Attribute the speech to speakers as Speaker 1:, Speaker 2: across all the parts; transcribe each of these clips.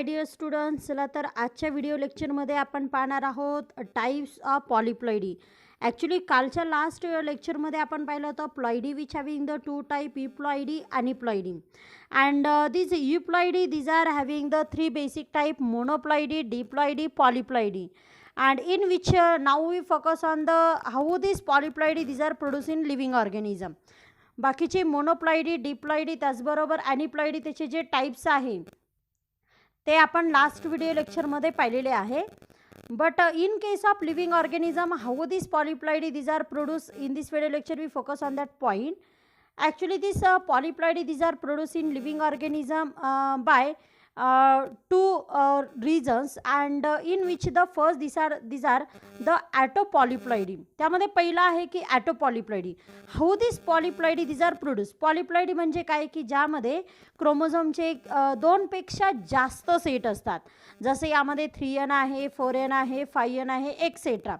Speaker 1: Dear students, चला तर आजच्या व्हिडिओ लेक्चरमध्ये आपण पाहणार आहोत टाइप्स ऑफ पॉलीप्लॉइडी. ॲक्च्युली कालच्या लास्ट लेक्चरमध्ये आपण पाहिलं होतं ploidy which having the two type euploidy आणि ploidy. And this euploidy these are having the three basic type: monoploidy, diploidy, polyploidy. And in which now we focus on the how these polyploidy these are produced in living organism. बाकीचे मोनोप्लॉइडी, diploidy, त्याचबरोबर ॲनिप्लॉइडी त्याचे जे types आहे ते आपण last video लेक्चरमध्ये पाहिलेले आहे. But in case of living organism how this polyploidy these are produced, in this video lecture we focus on that point. Actually this polyploidy these are produced in living organism by two reasons, and in which the first these are the autopolyploidy. त्यामध्ये पहिला आहे की autopolyploidy. How this polyploidy these are produced. Polyploidy म्हणजे काय की ज्यामध्ये क्रोमोझोमचे दोनपेक्षा जास्त सेट असतात. जसे यामध्ये 3n आहे, 4n आहे, 5n आहे, एक्सेट्रा.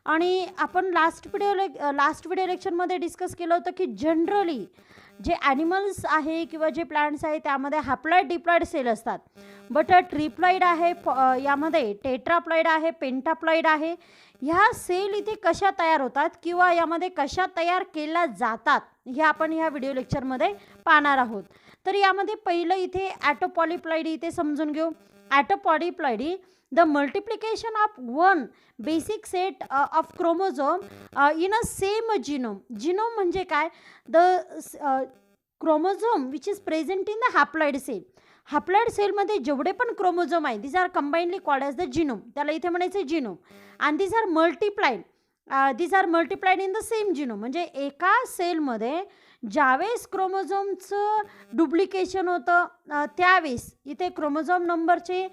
Speaker 1: आणि आपण लास्ट व्हिडिओ लेक्चरमध्ये डिस्कस केलं होतं की जनरली जे ॲनिमल्स आहे किंवा जे प्लांट्स आहे त्यामध्ये हॅप्लॉइड डिप्लॉइड सेल असतात. बट ट्रिप्लॉइड आहे, यामध्ये टेट्राप्लॉइड आहे, पेंटाप्लॉइड आहे. ह्या सेल इथे कशा तयार होतात किंवा यामध्ये कशा तयार केल्या जातात हे आपण ह्या व्हिडिओ लेक्चरमध्ये पाहणार आहोत. तर यामध्ये पहिलं इथे ॲटोपॉलीप्लॉइडी इथे समजून घेऊ. Autopolyploidy the multiplication of one basic set of chromosome in a same genome. Genome म्हणजे काय? The chromosome which is present in the haploid cell. Haploid सेलमध्ये जेवढे पण क्रोमोझोम आहे this are combinely called as the genome. त्याला इथे म्हणायचं genome. And this are multiplied in the same genome. म्हणजे एका सेलमध्ये ज्यावेळेस क्रोमोझोमचं डुप्लिकेशन होतं त्यावेळेस इथे क्रोमोझोम नंबरचे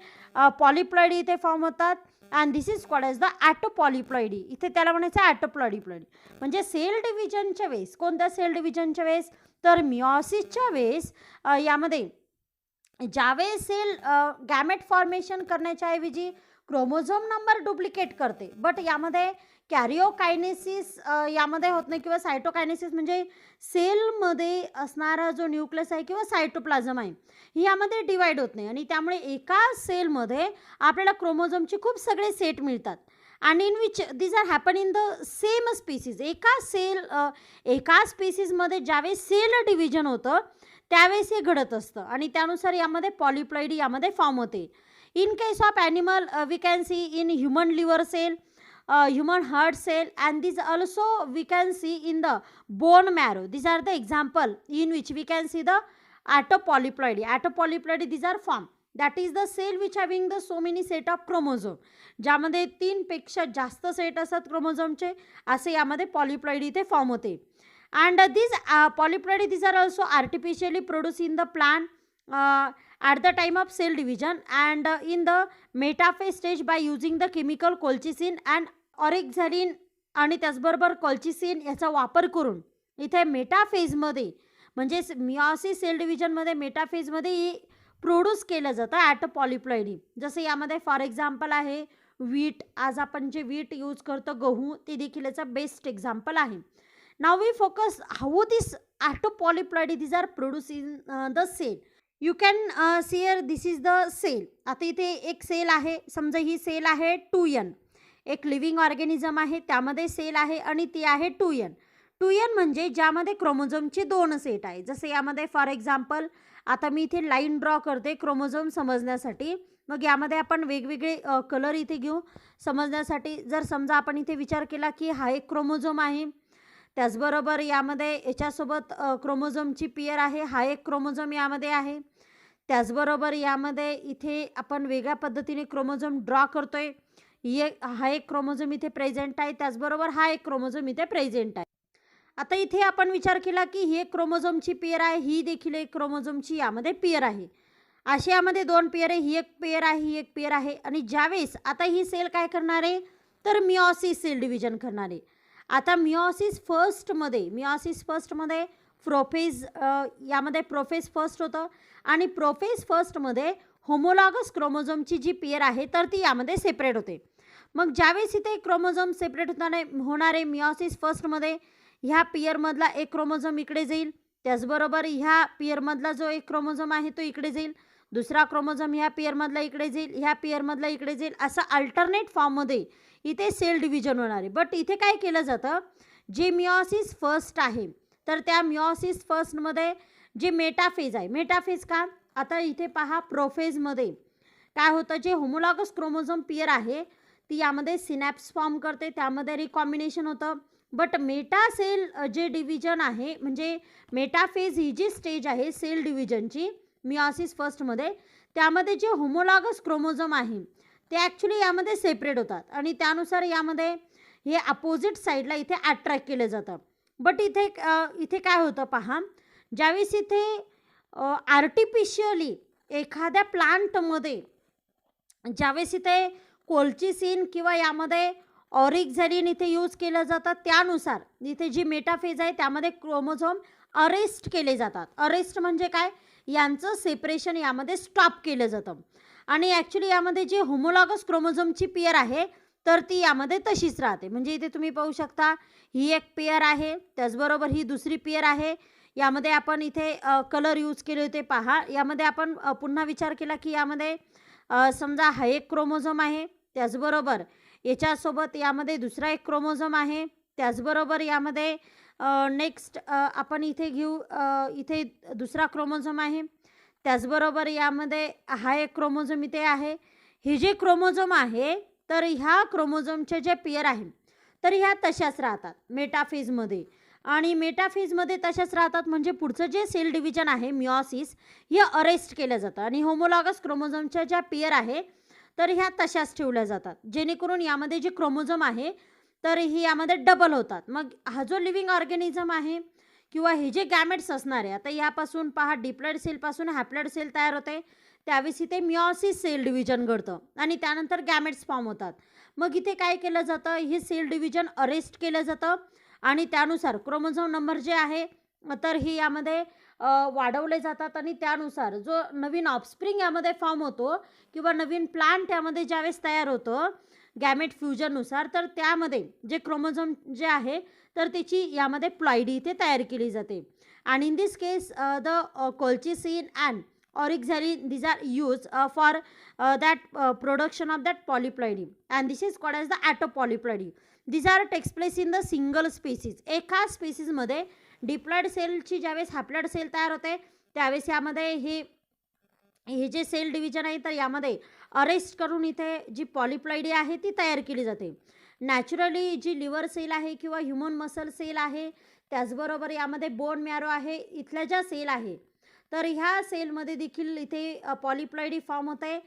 Speaker 1: पॉलीप्लॉइडी इथे फॉर्म होतात. And this is called as the autopolyploidy. इथे त्याला म्हणायचं ॲटोपॉलीप्लॉइडी. म्हणजे सेल डिव्हिजनच्या वेळेस, कोणत्या सेल डिव्हिजनच्या वेळेस? तर मिओसिसच्या वेळेस यामध्ये ज्यावेळेस सेल गॅमेट फॉर्मेशन करण्याच्या ऐवजी क्रोमोझोम नंबर डुप्लिकेट करते, बट यामध्ये कॅरिओकायनेसिस यामध्ये होत नाही, किंवा सायटोकायनेसिस म्हणजे सेलमध्ये असणारा जो न्यूक्लियस आहे किंवा सायटोप्लाझम आहे ही यामध्ये डिवाइड होत नाही. आणि त्यामुळे एका सेलमध्ये आपल्याला क्रोमोझोमचे खूप सगळे सेट मिळतात. आणि in which this are happen in the same species. एका स्पीसीजमध्ये ज्यावेळेस सेल डिव्हिजन होतं त्यावेळेस हे घडत असतं आणि त्यानुसार यामध्ये पॉलीप्लॉइडी यामध्ये फॉर्म होते. In case of animal we can see in human liver cell, human heart cell, and this also we can see in the bone marrow. These are the example in which we can see the ॲटोपॉलीप्लॉइडी. ॲटोपॉलीप्लॉइडी these are form. That is the cell which having the so many set of chromosome. ज्यामध्ये 3 पेक्षा जास्त set असतात क्रोमोझोमचे, असे यामध्ये polyploidy इथे form होते. And these polyploidy these are also artificially produced in the plant at the time of cell division and in the metaphase stage by using the chemical colchicine and ऑरेक्झॅलिन. आणि त्याचबरोबर colchicine याचा वापर करून इथे मेटाफेजमध्ये म्हणजे meiosis sale डिव्हिजनमध्ये मेटाफेजमध्ये produce केलं जातं ॲटोपॉलीप्लॉइडी. जसं यामध्ये फॉर एक्झाम्पल आहे वीट. आज आपण जे वीट यूज करतो, गहू, ते देखील याचं बेस्ट एक्झाम्पल आहे. Now we focus how this autopolyploidy these are produced in the cell. You can see here this is the cell. आता इथे एक सेल आहे, समजा ही सेल आहे 2n. एक लिव्हिंग ऑर्गॅनिझम आहे त्यामध्ये सेल आहे आणि ती आहे 2n. 2n म्हणजे ज्यामध्ये क्रोमोझोमचे 2 सेट आहे. जसे यामध्ये फॉर एक्झाम्पल आता मी इथे लाईन ड्रॉ करते क्रोमोझोम समजण्यासाठी. मग यामध्ये आपण वेगवेगळे कलर इथे घेऊ समजण्यासाठी. जर समजा आपण इथे विचार केला की हा एक क्रोमोझोम आहे, त्याचबरोबर यामध्ये याच्यासोबत क्रोमोझोमची पेअर आहे, हा एक क्रोमोझोम यामध्ये आहे. त्याचबरोबर यामध्ये इथे आपण वेगळ्या पद्धतीने क्रोमोझोम ड्रॉ करतोय. हा एक क्रोमोझोम इथे प्रेझेंट आहे, त्याचबरोबर हा एक क्रोमोझोम इथे प्रेझेंट आहे. आता इथे आपण विचार केला की ही एक क्रोमोझोमची पेअर आहे, ही देखील एक क्रोमोझोमची यामध्ये पेअर आहे. अशी यामध्ये 2 पेअर आहे, ही एक पेअर आहे, ही एक पेअर आहे. आणि ज्यावेळेस आता ही सेल काय करणार आहे तर मिओसिस सेल डिव्हिजन करणार आहे. आता मिओसिस फर्स्टमध्ये प्रोफेज यामध्ये प्रोफेज फर्स्ट होतं आणि प्रोफेज फर्स्टमध्ये होमोलॉगस क्रोमोझोमची जी पेअर आहे तर ती यामध्ये सेपरेट होते. मग ज्यावेळेस इथे क्रोमोझोम सेपरेट होणार आहे मिओसिस फर्स्टमध्ये, ह्या पेअरमधला एक क्रोमोझोम इकडे जाईल, त्याचबरोबर ह्या पेअरमधला जो एक क्रोमोझोम आहे तो इकडे जाईल. दुसरा क्रोमोझोम ह्या पेअरमधला इकडे जाईल, ह्या पेअरमधला इकडे जाईल, असं अल्टरनेट फॉर्ममध्ये इथे सेल डिव्हिजन होणार आहे. बट इथे काय केलं जातं, जे मिओसिस फर्स्ट आहे तर त्या मिओसिस फर्स्टमध्ये जे मेटाफेज आहे, मेटाफेज का, आता इथे पहा प्रोफेजमध्ये काय होतं, जे होमोलॉगस क्रोमोझोम पेअर आहे ती यामध्ये सिनॅप्स फॉर्म करते, त्यामध्ये रिकॉम्बिनेशन होतं. बट मेटासेल जे डिव्हिजन आहे, म्हणजे मेटाफेज ही जी स्टेज आहे सेल डिव्हिजनची मिओसिस फर्स्टमध्ये, त्यामध्ये जे होमोलॉगस क्रोमोझोम आहे ते ॲक्च्युली यामध्ये सेपरेट होतात आणि त्यानुसार यामध्ये हे अपोजिट साईडला इथे अट्रॅक्ट केलं जातं. बट इथे काय होतं पहा, ज्यावेळेस इथे आर्टिफिशियली एखाद्या प्लांटमध्ये ज्यावेळेस इथे कोल्चिसिन किंवा यामध्ये ऑरिक्झॅलिन इथे यूज केलं जातं, त्यानुसार इथे जी मेटाफेज आहे त्यामध्ये क्रोमोझोम अरेस्ट केले जातात. अरेस्ट म्हणजे काय, यांचं सेपरेशन यामध्ये स्टॉप केलं जातं. आणि ॲक्च्युली यामध्ये जे होमोलॉगस क्रोमोझोमची पेअर आहे तर ती यामध्ये तशीच राहते. म्हणजे इथे तुम्ही पाहू शकता, ही एक पेअर आहे, त्याचबरोबर ही दुसरी पेअर आहे. यामध्ये आपण इथे कलर यूज केले होते पहा. यामध्ये आपण पुन्हा विचार केला की यामध्ये समजा हा एक क्रोमोझोम आहे, त्याचबरोबर याच्यासोबत यामध्ये दुसरा एक क्रोमोझोम आहे, त्याचबरोबर यामध्ये नेक्स्ट आपण इथे घेऊ, इथे दुसरा क्रोमोझोम आहे, त्याचबरोबर यामध्ये हा एक क्रोमोझोम इथे आहे. हे जे क्रोमोझोम आहे तर ह्या क्रोमोझोमचे जे पेअर आहे तर ह्या तशाच राहतात मेटाफेजमध्ये. आणि मेटाफेजमध्ये तशाच राहतात म्हणजे पुढचं जे सेल डिव्हिजन आहे मिओसिस हे अरेस्ट केलं जातं आणि होमोलॉगस क्रोमोझोमच्या ज्या पेअर आहे तर ह्या तशाच ठेवल्या जातात, जेणेकरून यामध्ये जे क्रोमोझोम आहे तर ही यामध्ये डबल होतात. मग हा जो लिव्हिंग ऑर्गॅनिझम आहे किंवा हे जे गॅमेट्स असणार आहे, आता यापासून पहा डिप्लॉइड सेलपासून हॅप्लॉइड सेल तयार होते, त्यावेळेस इथे मिओसिस सेल डिव्हिजन घडतं आणि त्यानंतर गॅमेट्स फॉर्म होतात. मग इथे काय केलं जातं, हे सेल डिव्हिजन अरेस्ट केलं जातं आणि त्यानुसार क्रोमोझोम नंबर जे आहे तर ही यामध्ये वाढवले जातात आणि त्यानुसार जो नवीन ऑफस्प्रिंग यामध्ये फॉर्म होतो किंवा नवीन प्लांट यामध्ये ज्यावेळेस तयार होतं गॅमेट फ्युजननुसार, तर त्यामध्ये जे क्रोमोझोम जे आहे तर त्याची यामध्ये प्लॉइडी इथे तयार केली जाते. आणि in this case the colchicine and oryzalin these are used for that production of that polyploidy and this is called as the apopolyploidy. These are takes place in the single species. एका स्पेसिसमध्ये diploid सेलची ज्यावेळेस haploid sale तयार होते त्यावेळेस यामध्ये हे जे sale division आहे तर यामध्ये अरेस्ट करून इथे जी पॉलिप्लॉइडी आहे ती तयार केली जाते. नॅचरली जी लिव्हर सेल आहे किंवा ह्युमन मसल सेल आहे, त्याचबरोबर यामध्ये बोन मॅरो आहे, इथल्या ज्या सेल आहे तर ह्या सेलमध्ये देखील इथे पॉलिप्लॉइडी फॉर्म होते.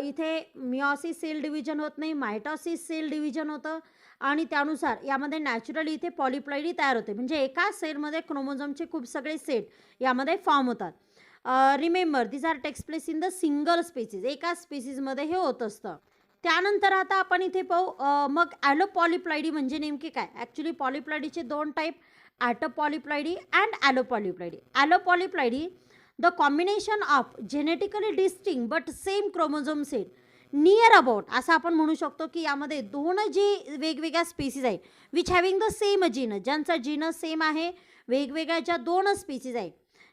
Speaker 1: इथे मिओसिस सेल डिव्हिजन होत नाही, मायटॉसिस सेल डिव्हिजन होतं आणि त्यानुसार यामध्ये नॅचरली इथे पॉलिप्लॉइडी तयार होते. म्हणजे एका सेलमध्ये क्रोमोझोमचे खूप सगळे सेट यामध्ये फॉर्म होतात. Remember this are takes place in the single species, एका स्पेसिसमध्ये हे होत असतं. त्यानंतर आता आपण इथे पाहू मग ॲलोपॉलिप्लॉइडी म्हणजे नेमके काय. ॲक्च्युली पॉलिप्लॉइडीचे दोन type, autopolyploidy and allopolyploidy. Allopolyploidy the combination of genetically distinct but same chromosome set near about, असं आपण म्हणू शकतो की यामध्ये दोन जी वेगवेगळ्या स्पीसीज आहे which having the same genus, ज्यांचा जीनस सेम आहे, वेगवेगळ्या ज्या दोन स्पीसीज आहे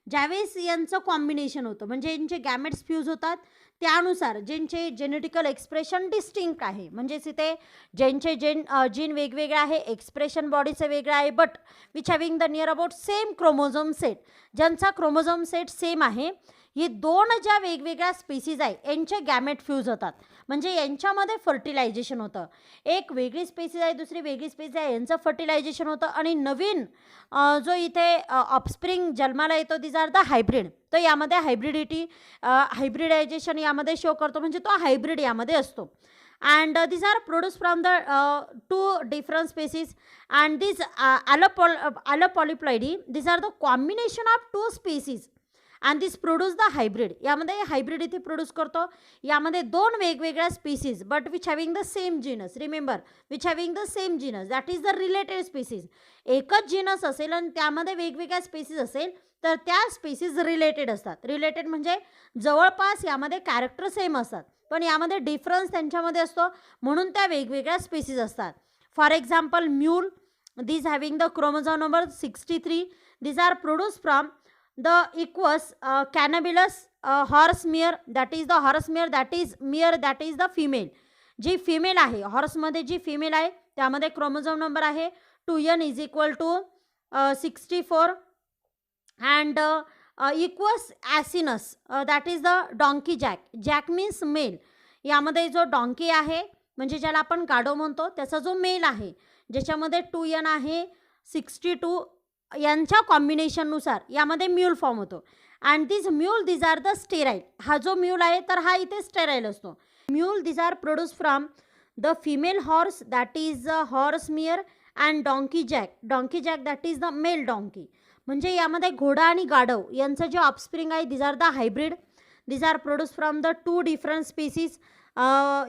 Speaker 1: ज्यावेळेस यांचं कॉम्बिनेशन होतं म्हणजे यांचे गॅमेट्स फ्यूज होतात, त्यानुसार ज्यांचे जेनेटिकल एक्सप्रेशन डिस्टिंक्ट आहे, म्हणजेच इथे ज्यांचे जीन वेगवेगळे आहे, एक्सप्रेशन बॉडीचं वेगळं आहे, but which having the near about same chromosome set, ज्यांचा क्रोमोझोम सेट सेम आहे, हे दोन ज्या वेगवेगळ्या स्पीसीज आहे यांचे गॅमेट फ्यूज होतात म्हणजे यांच्यामध्ये फर्टिलायझेशन होतं. एक वेगळी स्पीसीज आहे, दुसरी वेगळी स्पीसीज आहे, यांचं फर्टिलायझेशन होतं आणि नवीन जो इथे ऑफस्प्रिंग जन्माला येतो दिस आर द हायब्रिड. तर यामध्ये हायब्रिडायझेशन यामध्ये शो करतो म्हणजे तो हायब्रिड यामध्ये असतो. and these are produced from the two different species and these allopolyploidy, these are the combination of two species and this produce the hybrid. यामध्ये हायब्रिड इथे प्रोड्यूस करतो, यामध्ये दोन वेगवेगळ्या species but which having the same genus. Remember which having the same genus that is the related species. एकच genus असेल आणि त्यामध्ये वेगवेगळ्या स्पीसीज असेल तर त्या स्पीसीज रिलेटेड असतात. रिलेटेड म्हणजे जवळपास यामध्ये कॅरेक्टर सेम असतात पण यामध्ये डिफरन्स त्यांच्यामध्ये असतो म्हणून त्या वेगवेगळ्या स्पीसीज असतात. For example mule, these having the chromosome number 63, these are produced from the equus cannibalism horse mare that is the horse mare that is mare that is the female. जी फिमेल आहे हॉर्समध्ये जी फिमेल आहे त्यामध्ये क्रोमोझोम नंबर आहे 2n is equal to 64 and equus asinus that is the donkey jack. Jack means male. यामध्ये जो donkey आहे म्हणजे ज्याला आपण गाढव म्हणतो त्याचा जो मेल आहे ज्याच्यामध्ये 2n आहे 62 यांच्या कॉम्बिनेशननुसार यामध्ये म्यूल फॉर्म होतो. And these are the sterile. हा जो म्यूल आहे तर हा इथे स्टेराईल असतो. Mule these are produce from the female horse that is horse mare and donkey jack that is the male donkey. म्हणजे यामध्ये घोडा आणि गाढव यांचं जे ऑफस्प्रिंग आहे these are the hybrid. these are produce from the 2 different species.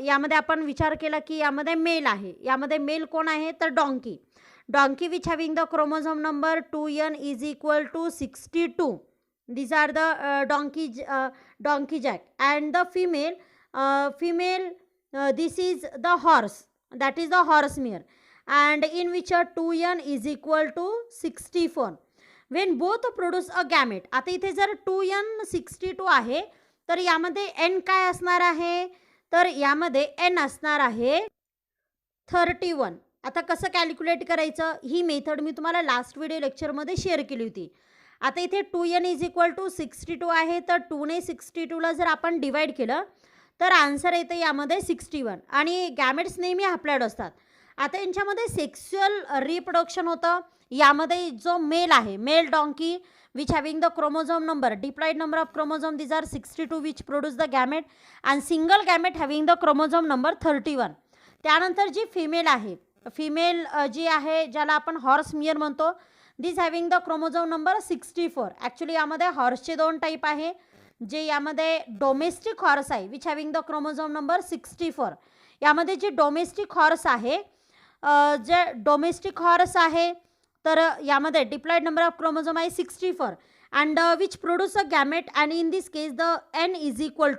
Speaker 1: यामध्ये आपण विचार केला की यामध्ये मेल आहे. यामध्ये मेल कोण आहे तर donkey which having the chromosome number 2n is equal to 62. these are the donkey jack and the female this is the horse that is the horse mare and in which 2n is equal to 64 when both produce a gamete. आता इथे जर 2n 62 आहे तर यामध्ये n काय असणार आहे तर यामध्ये n असणार आहे 31. आता कसं कॅल्क्युलेट करायचं ही मेथड मी तुम्हाला लास्ट व्हिडिओ लेक्चरमध्ये शेअर केली होती. आता इथे 2n इज इक्वल टू 62 आहे तर 2ने 62ला जर आपण डिवाईड केलं तर आन्सर येतं यामध्ये 61 आणि गॅमेट्स नेहमी हॅप्लॉइड असतात. आता यांच्यामध्ये सेक्शुअल रिप्रोडक्शन होतं. यामध्ये जो मेल आहे male donkey which having the chromosome number diploid number of chromosome these are 62 which produce the gamete and single gamete having the chromosome number 31. त्यानंतर जी फिमेल आहे फिमेल जी आहे ज्याला आपण हॉर्स मियर म्हणतो this having the chromosome number 64. Actually यामध्ये हॉर्सचे 2 type आहे जे यामध्ये डोमेस्टिक हॉर्स आहे which having the chromosome number 64. यामध्ये जे डोमेस्टिक हॉर्स आहे जे डोमेस्टिक हॉर्स आहे तर यामध्ये डिप्लॉइड नंबर ऑफ क्रोमोझोम आहे 64 and which produce a gamete and in this case the n is equal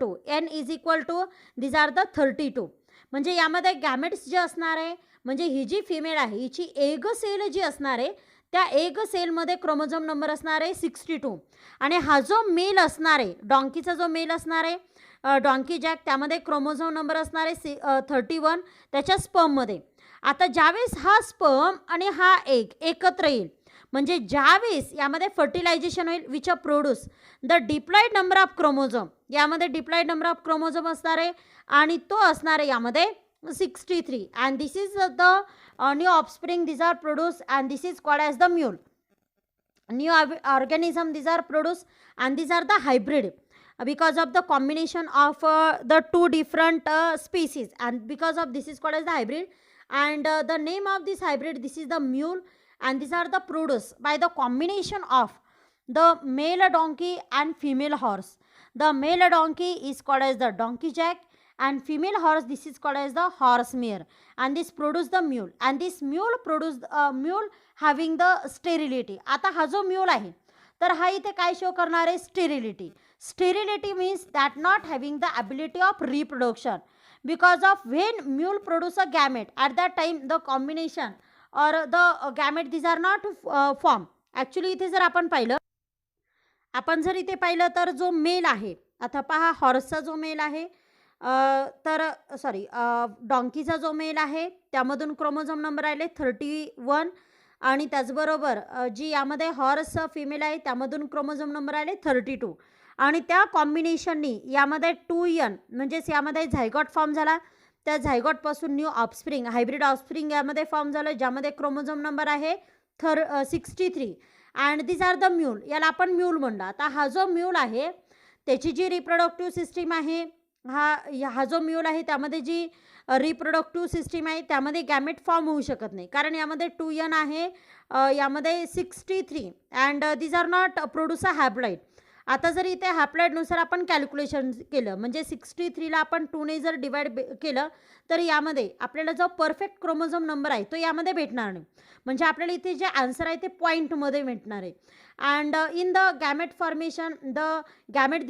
Speaker 1: to this are the 32. म्हणजे यामध्ये गॅमेट्स जे असणार आहे म्हणजे ही जी फिमेल आहे हिची एग सेल जी असणार आहे त्या एग सेलमध्ये क्रोमोझोम नंबर असणार आहे 62 आणि हा जो मेल असणार आहे डॉंकीचा जो मेल असणार आहे डॉंकी जॅक त्यामध्ये क्रोमोझोम नंबर असणार आहे 31 त्याच्या स्पर्ममध्ये. आता ज्यावेळेस हा स्पर्म आणि हा एग एकत्र येईल म्हणजे ज्यावेळेस यामध्ये फर्टिलायझेशन होईल which produce the diploid number of chromosome. यामध्ये डिप्लॉइड नंबर ऑफ क्रोमोझोम असणार आहे आणि तो असणार आहे यामध्ये 63 and this is the new offspring these are produced and this is called as the mule. New organism these are produced and these are the hybrid because of the combination of the 2 different species and because of this is called as the hybrid and the name of this hybrid this is the mule and these are the produced by the combination of the male donkey and female horse. The male donkey is called as the donkey jack and female horse this is called as the horse mare and this produce the mule and this mule produce mule having the sterility. आता हा जो mule आहे तर हा इथे काय show करणार आहे sterility means that not having the ability of reproduction because of when mule produce a gamete at that time the combination और the gamete this are not form. Actually इथे जर आपण जर इथे पाहिलं तर जो मेल आहे आता पहा हॉर्सचा जो मेल आहे तर सॉरी डॉंकीचा जो मेल आहे त्यामधून क्रोमोझोम नंबर आले 31 आणि त्याचबरोबर जी यामध्ये हॉर्स फिमेल आहे त्यामधून क्रोमोझोम नंबर आले 32 आणि त्या कॉम्बिनेशननी यामध्ये 2n म्हणजेच यामध्ये झायगॉट फॉर्म झाला. त्या झायगॉटपासून न्यू ऑफस्प्रिंग हायब्रिड ऑफस्प्रिंग यामध्ये फॉर्म झालं ज्यामध्ये क्रोमोझोम नंबर आहे 63 and this are the mule. याला आपण म्यूल म्हणलं. आता हा जो म्यूल आहे त्याची जी रिप्रोडक्टिव्ह सिस्टीम आहे हा जो म्यूल आहे त्यामध्ये जी रिप्रोडक्टिव्ह सिस्टीम आहे त्यामध्ये गॅमेट फॉर्म होऊ शकत नाही कारण यामध्ये 2n आहे यामध्ये 63 and this are not produce a haploid. आता जर इथे हॅप्लॉइडनुसार आपण कॅल्क्युलेशन केलं म्हणजे 63ला आपण 2ने जर डिवाइड केलं तर यामध्ये आपल्याला जो परफेक्ट क्रोमोझोम नंबर आहे तो यामध्ये भेटणार नाही. म्हणजे आपल्याला इथे जे आन्सर आहे ते पॉईंटमध्ये भेटणार आहे. And in the gamete formation the gamete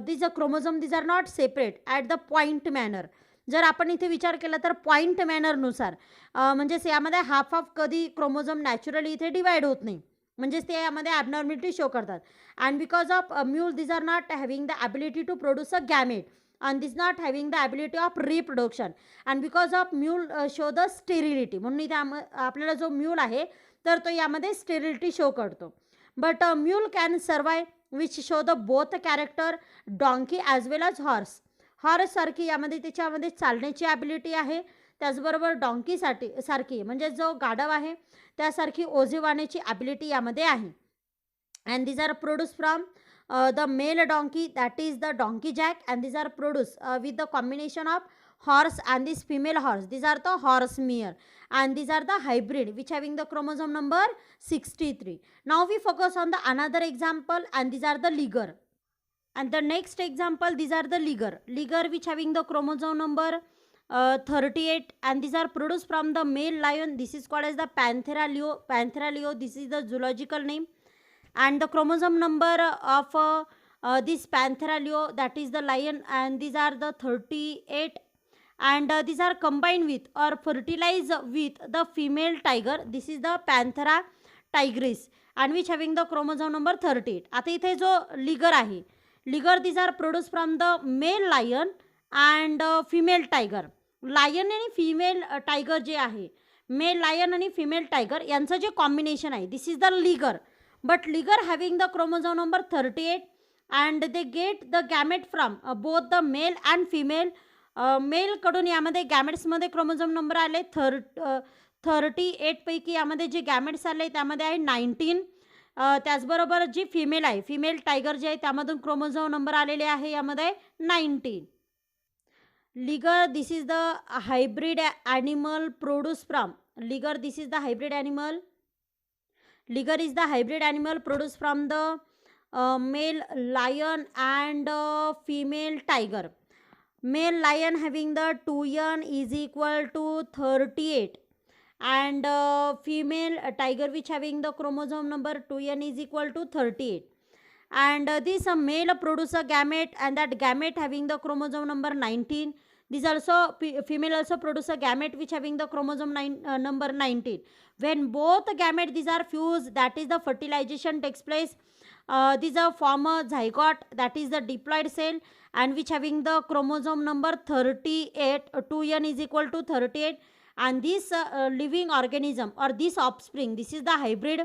Speaker 1: this chromosome this are not separate at the point manner. जर आपण इथे विचार केला तर पॉईंट मॅनरनुसार म्हणजेच यामध्ये हाफ कधी क्रोमोझोम नॅचरली इथे डिवाइड होत नाही म्हणजेच ते यामध्ये ॲबनॉर्मॅलिटी शो करतात. And because of mule these are not having the ability to produce a gamete and this not having the ability of reproduction and because of mule show the sterility. म्हणून इथे आपल्याला जो mule आहे तर तो यामध्ये sterility show करतो. But mule can survive which show the both character donkey as well as horse. हॉर्ससारखी यामध्ये त्याच्यामध्ये चालण्याची ॲबिलिटी आहे, त्याचबरोबर डॉंकीसाठी सारखी म्हणजे जो गाढव आहे त्यासारखी ओझे वाहण्याची ॲबिलिटी यामध्ये आहे. And these are produced from the male donkey, that is the donkey jack, and these are produced with the combination of horse and this female horse. These are the horse mare, and these are the hybrid which having the chromosome number 63. Now we focus on the another example, and these are the liger. And the next example, these are the liger which having the chromosome number 38, and these are produced from the male lion. This is called as the Panthera leo. This is the zoological name. And the chromosome number of this Panthera leo, that is the lion, and these are the 38, and these are combined with or fertilized with the female tiger. This is the Panthera tigris, and which having the chromosome number 38. आता इथे जो liger आहे, these are produced from the male lion and female tiger. Lion आणि female tiger जे आहे, male lion आणि female tiger यांचं जे कॉम्बिनेशन आहे, this is the liger. But liger having the chromosome number 38, and they get the gamete from both the male and female. Male कडून यामध्ये गॅमेट्समध्ये chromosome number आले 38 पैकी यामध्ये जे गॅमेट्स आले त्यामध्ये आहे 19. त्याचबरोबर जी फिमेल आहे, फिमेल टायगर जे आहे त्यामधून क्रोमोझोम नंबर आलेले आहे यामध्ये 19. लिगर दिस is the hybrid animal produce from लिगर. This is the hybrid animal. Liger is the hybrid animal produced from the male lion and female tiger. Male lion having the 2n is equal to 38, and female tiger which having the chromosome number 2n is equal to 38. And this male produce a gamete, and that gamete having the chromosome number 19. This also female also produce a gamete which having the chromosome number 19. When both gametes these are fused, that is the fertilization takes place. These are form a zygote, that is the diploid cell, and which having the chromosome number 38. 2n is equal to 38, and this living organism or this offspring, this is the hybrid,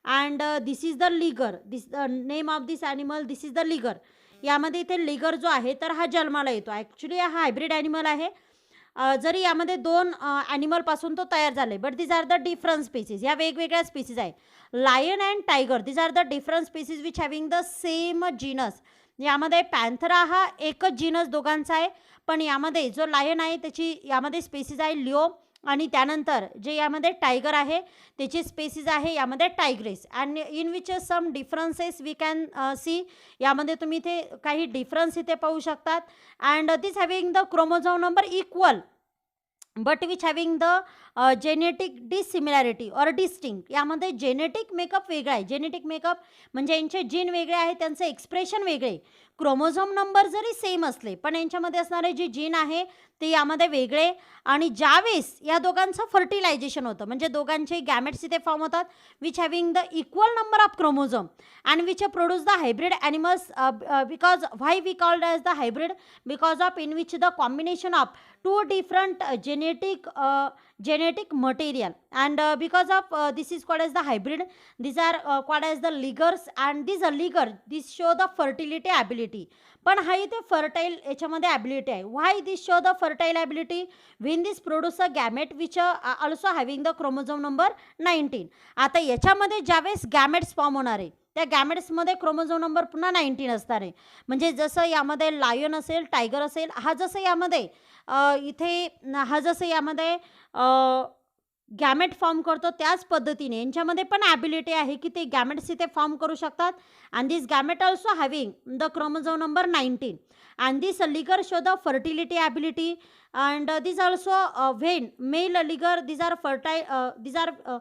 Speaker 1: and this is the liger. This the name of this animal, this is the liger. यामध्ये इथे लिगर जो आहे तर हा जन्माला येतो. Actually हा hybrid animal आहे. जरी यामध्ये 2 ॲनिमलपासून तो तयार झाले, but this are the different species. ह्या वेगवेगळ्या स्पीसीज आहे. Lion and tiger this are the different species which having the same genus. यामध्ये पॅन्थरा हा एकच जीनस दोघांचा आहे, पण यामध्ये जो लायन आहे त्याची यामध्ये स्पीसीज आहे लिओ, आणि त्यानंतर जे यामध्ये टायगर आहे त्याची स्पेसीज आहे यामध्ये tigress. And in which some differences we can see. यामध्ये तुम्ही इथे काही डिफरन्स इथे पाहू शकतात. And this having the chromosome number equal but which having the genetic dissimilarity or distinct. यामध्ये जेनेटिक मेकअप वेगळा आहे. जेनेटिक मेकअप म्हणजे यांचे जीन वेगळे आहे, त्यांचं एक्सप्रेशन वेगळे. क्रोमोझोम नंबर जरी सेम असले पण यांच्यामध्ये असणारे जे जीन आहे ते यामध्ये वेगळे. आणि ज्यावेळेस या दोघांचं फर्टिलायझेशन होतं म्हणजे दोघांचे गॅमेट्स इथे फॉर्म होतात which having the equal number of chromosome and which produce the hybrid animals. Because why we called as the hybrid, because of in which the combination of 2 different genetic material, and because of this is called as the hybrid. These are called as the ligers, and these liger this show the fertility ability. पण हा इथे fertile याच्यामध्ये ability आहे. Why this show the fertile ability? When this produce a gamete which also having the chromosome number 19. आता याच्यामध्ये ज्यावेळेस gametes form होणार आहे त्या गॅमेट्समध्ये क्रोमोझोम नंबर पुन्हा 19 असणार आहे. म्हणजे जसं यामध्ये लायन असेल, टायगर असेल, हा जसं यामध्ये इथे हा जसं यामध्ये गॅमेट फॉर्म करतो त्याच पद्धतीने यांच्यामध्ये पण ॲबिलिटी आहे की ते गॅमेट्स इथे फॉर्म करू शकतात. And this gamete also having the chromosome number 19. And this liger show the fertility ability. And this also when male liger this are fertile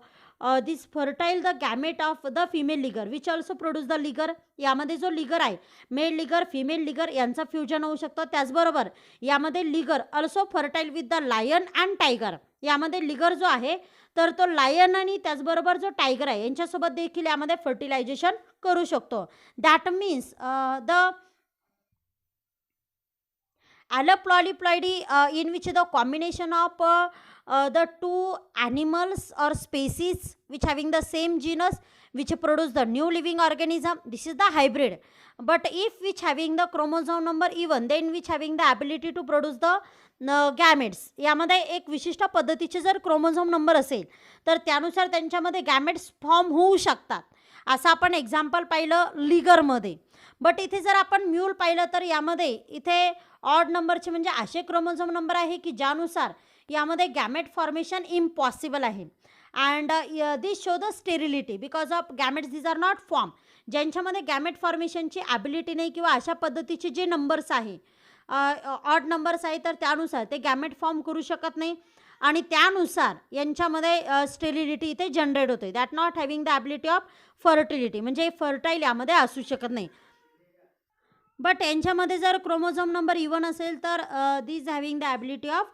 Speaker 1: this fertile the gamete of the female liger which also produce the liger. यामध्ये जो लिगर आहे mail लिगर female लिगर यांचा fusion होऊ शकतो. त्याचबरोबर यामध्ये liger also fertile with the lion and tiger. यामध्ये liger जो आहे तर तो लायन आणि त्याचबरोबर जो टायगर आहे यांच्यासोबत देखील यामध्ये फर्टिलायझेशन करू शकतो. That means the allopolyploidy in which the combination of the two animals or species which having the same genus which produce the new living organism, this is the hybrid. But if which having the chromosome number even, then which having the ability to produce the gametes, यामध्ये एक विशिष्ट पद्धतीचे जर chromosome number असेल तर त्यानुसार त्यांच्यामध्ये gametes form होऊ शकतात. असं आपण एक्झाम्पल पाहिलं लिगरमध्ये. बट इथे जर आपण म्यूल पाहिलं तर यामध्ये इथे ऑड नंबरचे म्हणजे असे क्रोमोझोम नंबर आहे की ज्यानुसार यामध्ये गॅमेट फॉर्मेशन इम्पॉसिबल आहे. And this show the sterility because of gametes this are not form. ज्यांच्यामध्ये गॅमेट फॉर्मेशनची ॲबिलिटी नाही किंवा अशा पद्धतीचे जे नंबर्स आहे ऑड नंबर्स आहे तर त्यानुसार ते गॅमेट फॉर्म करू शकत नाही आणि त्यानुसार यांच्यामध्ये स्टेरिलिटी इथे जनरेट होते. That not having the ability of fertility, म्हणजे फर्टाईल यामध्ये असू शकत नाही. बट यांच्यामध्ये जर क्रोमोझोम नंबर इवन असेल तर this having the ability of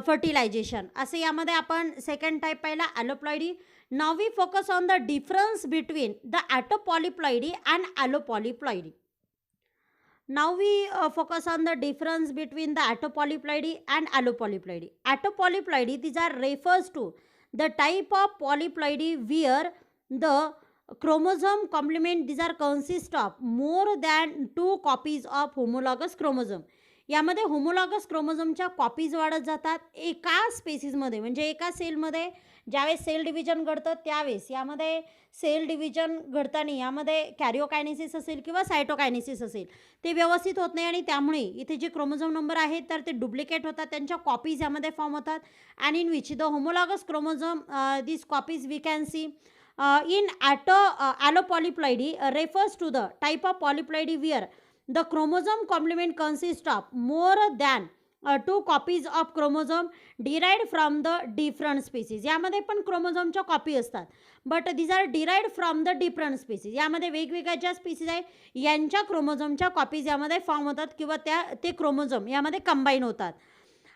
Speaker 1: fertilization. असे यामध्ये आपण सेकंड टाईप पाहिला alloploidy. Now we focus on the difference between the autopolyploidy and allopolyploidy. Now we focus on the difference between the autopolyploidy and allopolyploidy. Autopolyploidy, these are refers to the type of polyploidy where the chromosome complement these are consist of more than 2 copies of homologous chromosome. यामध्ये homologous क्रोमोझोमच्या copies वाढत जातात एका स्पेसिसमध्ये, म्हणजे एका सेलमध्ये ज्यावेळेस sale division घडतं त्यावेळेस यामध्ये सेल डिव्हिजन घडताना यामध्ये कॅरिओकायनेसिस असेल किंवा सायटोकायनेसिस असेल ते व्यवस्थित होत नाही आणि त्यामुळे इथे जे क्रोमोझोम नंबर आहेत तर ते डुप्लिकेट होतात, त्यांच्या कॉपीज यामध्ये फॉर्म होतात. And in which the homologous chromosome this copies we can see in allopolyploidy refers to the type of polyploidy where the chromosome complement consists of more than 2 copies of chromosome derived from the different species. यामध्ये पण क्रोमोझोमच्या copy असतात but these are derived from the different species. यामध्ये वेगवेगळ्या ज्या species आहे यांच्या क्रोमोझोमच्या copies यामध्ये form होतात किंवा ते क्रोमोझोम यामध्ये कंबाईन होतात.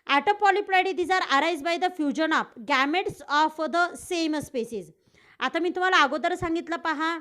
Speaker 1: Autopolyploidy these are arise by the fusion of gametes of the same species. आता मी तुम्हाला अगोदर सांगितलं पहा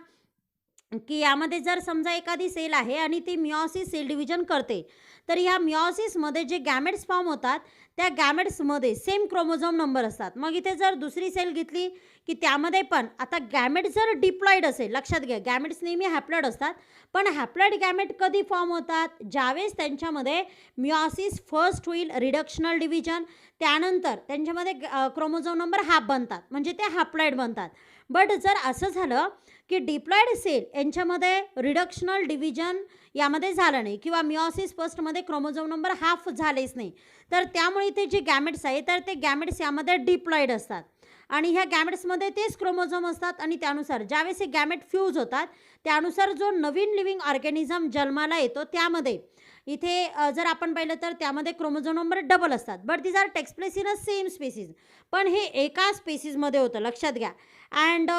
Speaker 1: की यामध्ये जर समजा एखादी सेल आहे आणि ती मिओसिस सेल डिव्हिजन करते तर ह्या मिओसिसमध्ये जे गॅमेट्स फॉर्म होतात त्या गॅमेट्समध्ये सेम क्रोमोझोम नंबर असतात. मग इथे जर दुसरी सेल घेतली की त्यामध्ये पण आता गॅमेट जर डिप्लॉइड असेल, लक्षात घ्या गॅमेट्स नेहमी हॅप्लॉइड असतात, पण हॅप्लॉइड गॅमेट कधी फॉर्म होतात ज्यावेळेस त्यांच्यामध्ये मिओसिस फर्स्ट होईल, रिडक्शनल डिव्हिजन, त्यानंतर त्यांच्यामध्ये क्रोमोझोम नंबर हाफ बनतात म्हणजे ते हॅप्लॉइड बनतात. बट जर असं झालं की डिप्लॉइड सेल यांच्यामध्ये रिडक्शनल डिव्हिजन यामध्ये झालं नाही किंवा मिओसिस फर्स्टमध्ये क्रोमोझोम नंबर हाफ झालेच नाही तर त्यामुळे ते जे गॅमेट्स आहे तर ते गॅमेट्स यामध्ये डिप्लॉइड असतात आणि ह्या गॅमेट्समध्ये तेच क्रोमोझोम असतात आणि त्यानुसार ज्यावेळेस हे गॅमेट फ्यूज होतात त्यानुसार जो नवीन लिव्हिंग ऑर्गॅनिझम जन्माला येतो त्यामध्ये इथे जर आपण पाहिलं तर त्यामध्ये क्रोमोझोम नंबर डबल असतात. But these are takes place in a same species, पण हे एका स्पेसिसमध्ये होतं, लक्षात घ्या. And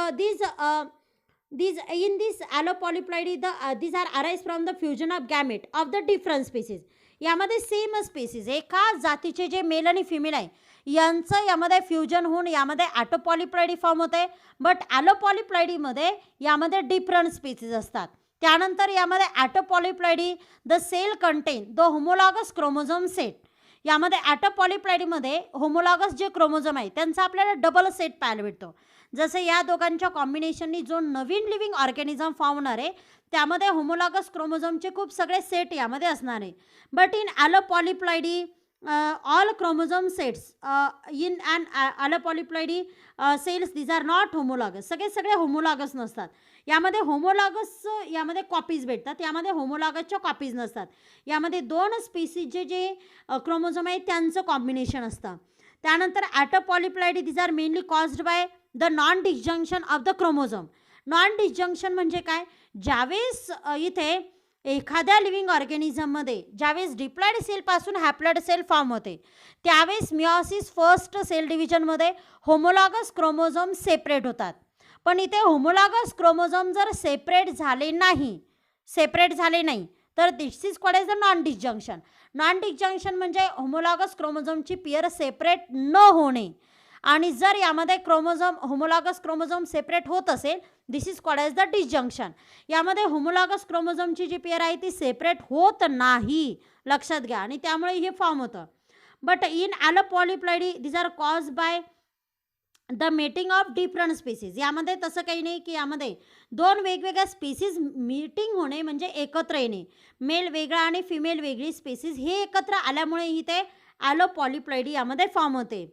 Speaker 1: these in this allopolyploidy these are arise from the fusion of gamete of the different species. यामध्ये सेम स्पेसिस एका जातीचे जे मेल आणि फिमेल आहे यांचं यामध्ये फ्युजन होऊन यामध्ये ॲटोपॉलिप्लॉइडी फॉर्म होते. बट ॲलोपॉलिप्लॉइडीमध्ये यामध्ये डिफरंट स्पेसिस असतात. त्यानंतर यामध्ये autopolyploidy the cell contain the homologous chromosome set. यामध्ये ॲटोपॉलिप्लॉइडीमध्ये होमोलॉगस जे क्रोमोझोम आहे त्यांचा आपल्याला डबल सेट पाहायला भेटतो. जसं या दोघांच्या कॉम्बिनेशननी जो नवीन लिव्हिंग ऑर्गॅनिझम फॉर्म होणार आहे त्यामध्ये होमोलॉगस क्रोमोझोमचे खूप सगळे सेट यामध्ये असणार आहे. But in allopolyploidy all chromosome sets in an allopolyploidy cells these are not homologous. सगळे होमोलॉगस नसतात. यामध्ये होमोलॉगस यामध्ये कॉपीज भेटतात, यामध्ये होमोलॉगसच्या कॉपीज नसतात. यामध्ये दोन स्पीसीजचे जे क्रोमोझोम आहे त्यांचं कॉम्बिनेशन असतं. त्यानंतर ॲटोपॉलिप्लॉइडी these are mainly caused by the non disjunction of the chromosome. Non disjunction म्हणजे काय, ज्यावेळेस इथे एखाद्या लिव्हिंग ऑर्गॅनिझममध्ये ज्यावेळेस डिप्लॉइड सेलपासून हॅप्लॉइड सेल फॉर्म होते त्यावेळेस मिओसिस फर्स्ट सेल डिव्हिजनमध्ये होमोलॉगस क्रोमोझोम सेपरेट होतात. पण इथे होमोलॉगस क्रोमोझोम जर सेपरेट झाले नाही तर this is called as a non disjunction. Non disjunction म्हणजे होमोलॉगस क्रोमोझोमची पेअर सेपरेट न होणे आणि जर यामध्ये क्रोमोझोम होमोलॉगस क्रोमोझोम सेपरेट होत असेल, this is called as the disjunction. यामध्ये होमोलॉगस क्रोमोझोमची जी पेअर आहे ती सेपरेट होत नाही, लक्षात घ्या, आणि त्यामुळे हे फॉर्म होतं. But in allopolyploidy this are cause by the mating of different species. यामध्ये तसं काही नाही की यामध्ये दोन वेगवेगळ्या स्पीसीज मीटिंग होणे म्हणजे एकत्र येणे, मेल वेगळा आणि फिमेल वेगळी स्पीसीज हे एकत्र आल्यामुळे ही ते ॲलोपॉलिप्लॉइडी यामध्ये फॉर्म होते.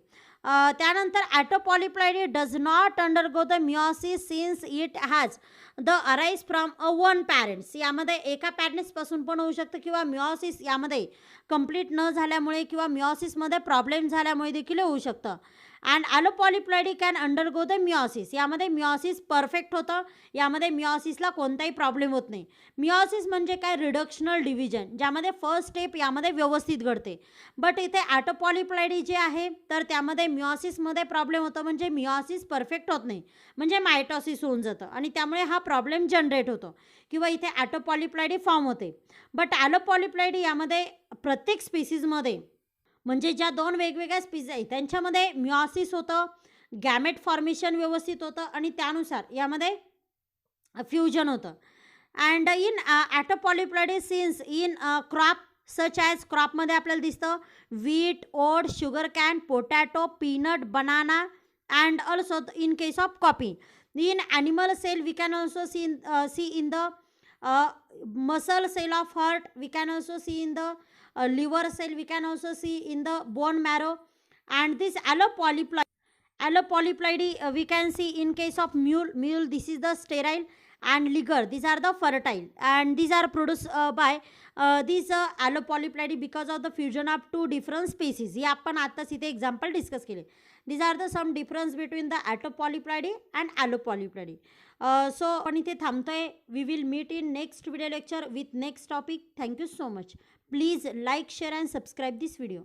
Speaker 1: त्यानंतर autopolyploidy does not undergo the meiosis since it has the arise from a one parents. यामध्ये एका पॅरेंट्सपासून पण होऊ शकतं किंवा मिओसिस यामध्ये कंप्लीट न झाल्यामुळे किंवा मिओसिसमध्ये प्रॉब्लेम झाल्यामुळे देखील होऊ शकतं. And allopolyploidy can undergo the meiosis. यामध्ये मिओसिस परफेक्ट होतं, यामध्ये मिओसिसला कोणताही प्रॉब्लेम होत नाही. मिओसिस म्हणजे काय, रिडक्शनल डिव्हिजन, ज्यामध्ये फर्स्ट स्टेप यामध्ये व्यवस्थित घडते. बट इथे ॲटोपॉलिप्लॉइडी जे आहे तर त्यामध्ये मिओसिसमध्ये प्रॉब्लेम होतो, म्हणजे मिओसिस परफेक्ट होत नाही, म्हणजे मायटॉसिस होऊन जातं आणि त्यामुळे हा प्रॉब्लेम जनरेट होतो किंवा इथे ॲटोपॉलिप्लॉइडी फॉर्म होते. बट ॲलोपॉलिप्लॉइडी यामध्ये प्रत्येक स्पीसीजमध्ये म्हणजे ज्या दोन वेगवेगळ्या स्पीसीज आहेत त्यांच्यामध्ये मिओसिस होतं, गॅमेट फॉर्मेशन व्यवस्थित होतं आणि त्यानुसार यामध्ये फ्युजन होतं. And in autopolyploidy since in crop such as क्रॉपमध्ये आपल्याला दिसतं wheat, oat, sugar cane, potato, peanut, banana and also in case of coffee. In animal cell we can also see in the muscle cell of heart, we can also see in the liver cell, we can also see in the bone marrow. And this allopolyploidy we can see in case of mule, this is the sterile, and liger, these are the fertile, and these are produced by these allopolyploidy because of the fusion of two different species. हे आपण आताच इथे example discuss केले. these are the some difference between the autopolyploidy and allopolyploidy. So आपण इथे थांबतोय. We will meet in next video lecture with next topic. Thank you so much. Please like, share and subscribe this video.